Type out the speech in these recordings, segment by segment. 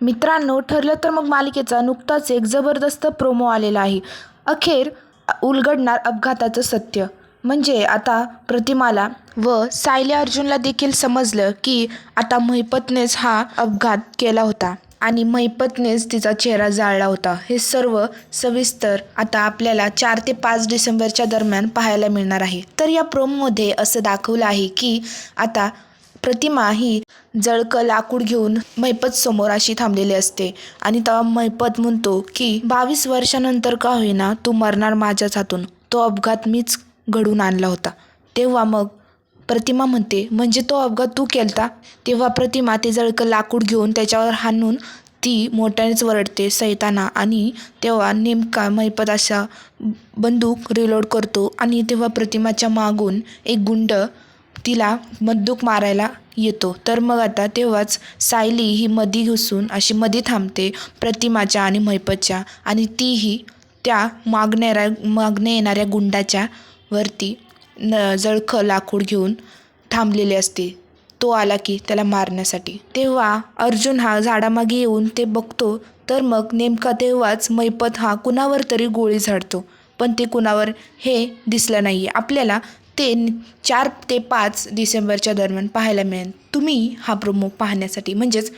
मित्रांनो, ठरलं तर मग मालिकेचा नुकताच एक जबरदस्त प्रोमो आलेला आहे. अखेर उलगडणार अपघाताचं सत्य. म्हणजे आता प्रतिमाला व सायली अर्जुनला देखील समजलं की आता महिपतनेच हा अपघात केला होता आणि महिपतनेच तिचा चेहरा जाळला होता. हे सर्व सविस्तर आता आपल्याला 4 ते 5 डिसेंबरच्या दरम्यान पाहायला मिळणार आहे. तर या प्रोमोमध्ये असं दाखवलं आहे की आता प्रतिमा ही जळकं लाकूड घेऊन महिपत समोर अशी थांबलेली असते आणि तेव्हा महिपत म्हणतो की 22 वर्षानंतर का होईना तू मरणार माझ्याच हातून. तो अपघात मीच घडून आणला होता. तेव्हा मग प्रतिमा म्हणते, म्हणजे तो अपघात तू केलता? तेव्हा प्रतिमा ते जळकं लाकूड घेऊन त्याच्यावर हाणून ती मोठ्यानेच वरडते सैताना. आणि तेव्हा नेमका महिपत असा बंदूक रिलोड करतो आणि तेव्हा प्रतिमाच्या मागून एक गुंड तिला बंदूक मारायला येतो. तर मग आता तेव्हाच सायली ही मधी घुसून अशी मधी थांबते प्रतिमाच्या आणि महिपतच्या आणि तीही त्या मागणे येणाऱ्या गुंडाच्या वरती जळखं लाकूड घेऊन थांबलेले असते. तो आला की त्याला मारण्यासाठी. तेव्हा अर्जुन हा झाडामागे येऊन ते बघतो. तर मग नेमका तेव्हाच महिपत हा कुणावर तरी गोळी झाडतो, पण ते कुणावर हे दिसलं नाही. आपल्याला ते 4 ते 5 डिसेंबरच्या दरम्यान पाहायला मिळेल. तुम्ही हा प्रोमो पाहण्यासाठी म्हणजेच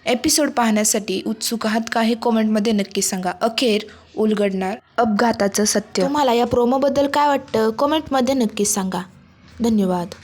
एपिसोड पाहण्यासाठी उत्सुक आहात का हे कॉमेंटमध्ये नक्की सांगा. अखेर उलगडणार अपघाताचं सत्य. तुम्हाला या प्रोमोबद्दल काय वाटतं कॉमेंटमध्ये नक्की सांगा. धन्यवाद.